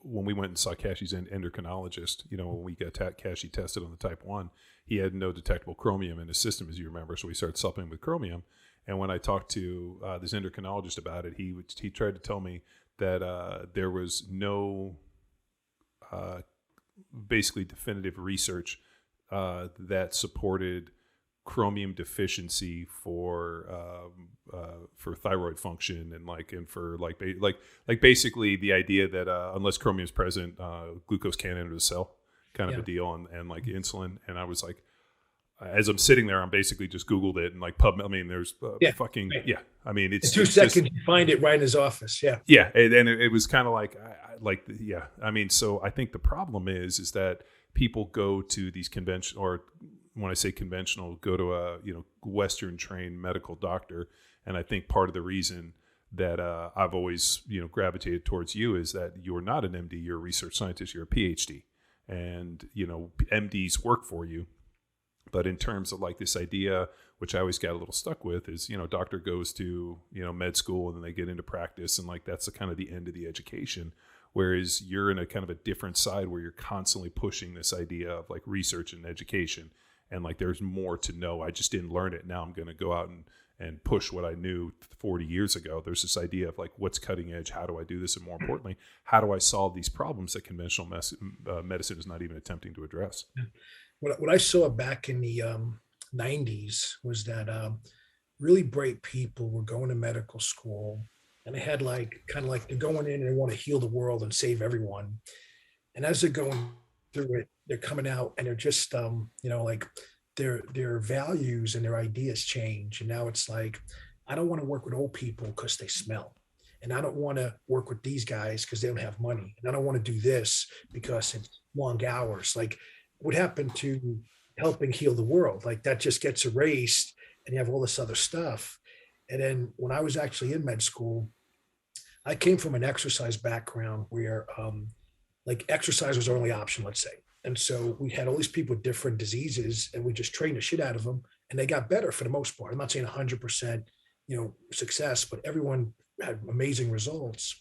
when we went and saw Cashy's endocrinologist, when we got Cashy tested on the type 1, he had no detectable chromium in his system, as you remember. So we started supplementing with chromium. And when I talked to this endocrinologist about it, he tried to tell me that there was no basically definitive research that supported chromium deficiency for thyroid function and for basically the idea that unless chromium is present, glucose can't enter the cell, kind of a deal, and like insulin. And I was like, as I'm sitting there, I'm basically just Googled it and like PubMed. I mean, there's fucking right. I mean, In 2 seconds, you find it right in his office. Yeah. Yeah, and it was kind of like, I mean, so I think the problem is that people go to these conventional, or when I say conventional, go to a Western trained medical doctor, and I think part of the reason that I've always gravitated towards you is that you're not an MD, you're a research scientist, you're a PhD, and MDs work for you. But in terms of like this idea, which I always got a little stuck with, is, doctor goes to, med school and then they get into practice, and like that's the kind of the end of the education. Whereas you're in a kind of a different side where you're constantly pushing this idea of like research and education. And like, there's more to know. I just didn't learn it. Now I'm going to go out and push what I knew 40 years ago. There's this idea of like, what's cutting edge? How do I do this? And more importantly, how do I solve these problems that conventional medicine is not even attempting to address? What I saw back in the 90s was that really bright people were going to medical school, and they had they're going in and they want to heal the world and save everyone. And as they're going through it, they're coming out and they're just, like their values and their ideas change. And now it's like, I don't want to work with old people because they smell. And I don't want to work with these guys because they don't have money. And I don't want to do this because it's long hours. Like, what happened to helping heal the world? Like, that just gets erased and you have all this other stuff. And then when I was actually in med school, I came from an exercise background where like exercise was our only option, let's say. And so we had all these people with different diseases and we just trained the shit out of them and they got better for the most part. I'm not saying 100%, success, but everyone had amazing results.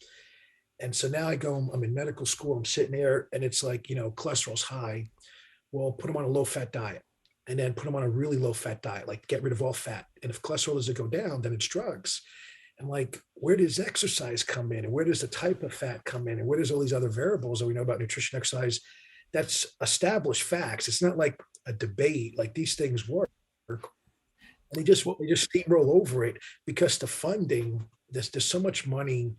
And so now I'm in medical school, I'm sitting there and it's like, cholesterol's high. Well, put them on a low fat diet and then put them on a really low fat diet, like get rid of all fat. And if cholesterol doesn't go down, then it's drugs. And like, where does exercise come in? And where does the type of fat come in? And where does all these other variables that we know about nutrition, exercise? That's established facts. It's not like a debate. Like, these things work. And they just steamroll over it because the funding, there's so much money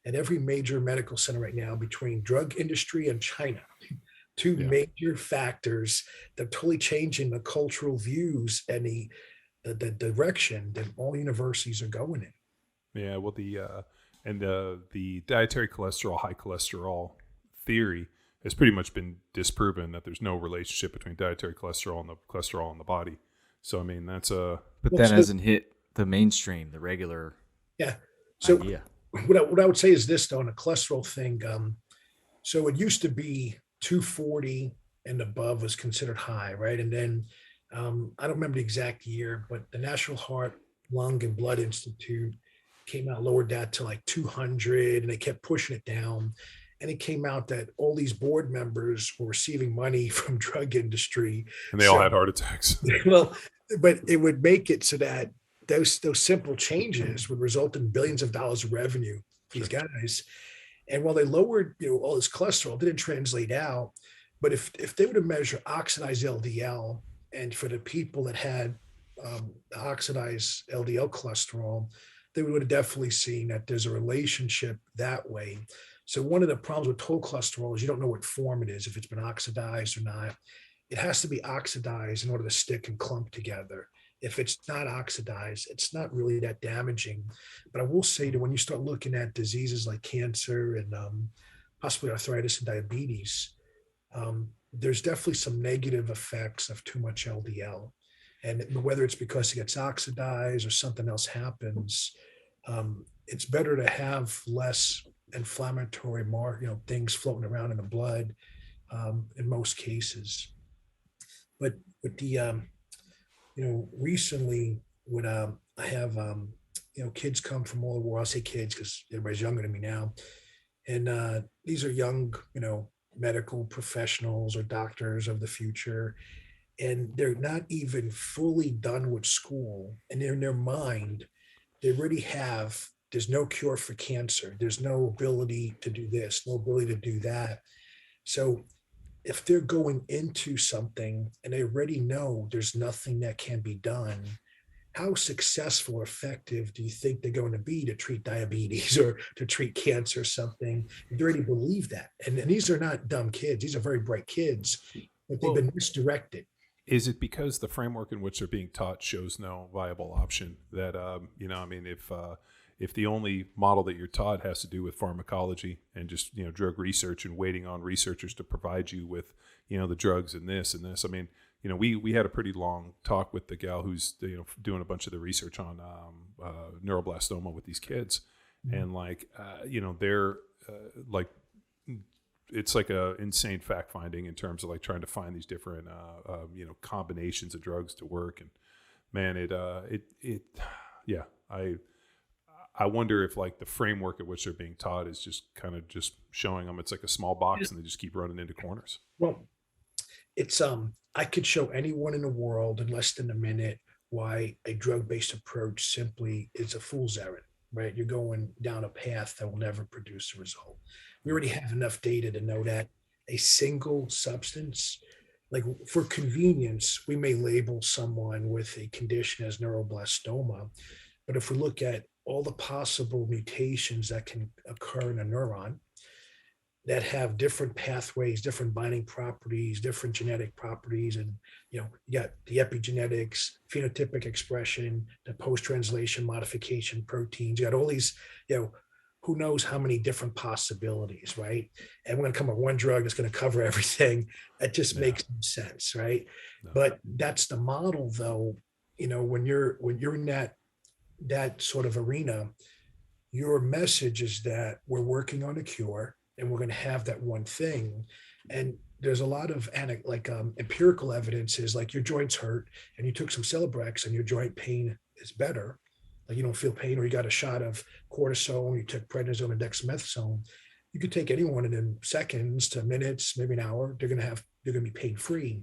at every major medical center right now between drug industry and China. Two major factors that are totally changing the cultural views and the direction that all universities are going in. Yeah, well, the dietary cholesterol, high cholesterol theory has pretty much been disproven that there's no relationship between dietary cholesterol and the cholesterol in the body. So I mean, that's a but that hasn't hit the mainstream, the regular So idea. What I would say is this, though, on the cholesterol thing. So it used to be 240 and above was considered high, right? And then I don't remember the exact year, but the National Heart, Lung, and Blood Institute came out, lowered that to like 200, and they kept pushing it down. And it came out that all these board members were receiving money from drug industry, and they all had heart attacks. Well, but it would make it so that those simple changes would result in billions of dollars of revenue for these guys. And while they lowered, all this cholesterol, it didn't translate out. But if they were to measure oxidized LDL, and for the people that had oxidized LDL cholesterol, they would have definitely seen that there's a relationship that way. So one of the problems with total cholesterol is you don't know what form it is, if it's been oxidized or not. It has to be oxidized in order to stick and clump together. If it's not oxidized, it's not really that damaging. But I will say that when you start looking at diseases like cancer and possibly arthritis and diabetes, there's definitely some negative effects of too much LDL. And whether it's because it gets oxidized or something else happens, it's better to have less inflammatory things floating around in the blood in most cases. But with the recently when I have kids come from all over. I'll say kids because everybody's younger than me now, And these are young, medical professionals or doctors of the future, and they're not even fully done with school. And in their mind, they already have, there's no cure for cancer. There's no ability to do this, no ability to do that. So if they're going into something and they already know there's nothing that can be done, how successful or effective do you think they're going to be to treat diabetes or to treat cancer or something? They already believe that. And these are not dumb kids. These are very bright kids, but they've Well, been misdirected. is it because the framework in which they're being taught shows no viable option that, I mean, if the only model that you're taught has to do with pharmacology and just, drug research and waiting on researchers to provide you with, the drugs and this, I mean, we had a pretty long talk with the gal who's, doing a bunch of the research on neuroblastoma with these kids. Mhm. And they're like, it's like a insane fact finding in terms of like trying to find these different, combinations of drugs to work. And man, yeah, I wonder if like the framework at which they're being taught is just kind of just showing them it's like a small box and they just keep running into corners. Well, it's I could show anyone in the world in less than a minute why a drug-based approach simply is a fool's errand, right? You're going down a path that will never produce a result. We already have enough data to know that a single substance, like for convenience, we may label someone with a condition as neuroblastoma, but if we look at all the possible mutations that can occur in a neuron, that have different pathways, different binding properties, different genetic properties. And, you got the epigenetics, phenotypic expression, the post-translation modification proteins. You got all these, who knows how many different possibilities, right? And we're going to come up with one drug that's going to cover everything. That just makes no sense, right? No. But that's the model, though. When you're in that sort of arena, your message is that we're working on a cure and we're going to have that one thing. And there's a lot of empirical evidence is like your joints hurt and you took some Celebrex and your joint pain is better. Like you don't feel pain, or you got a shot of cortisone, you took prednisone and dexamethasone. You could take anyone and in seconds to minutes, maybe an hour, they're going to be pain free.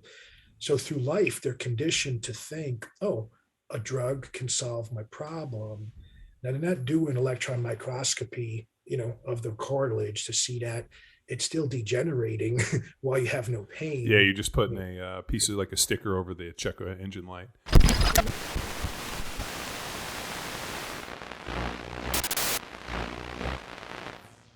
So through life, they're conditioned to think, oh, a drug can solve my problem. Now they're not doing electron microscopy, of the cartilage to see that it's still degenerating while you have no pain. Yeah, you're just putting a piece of like a sticker over the check engine light.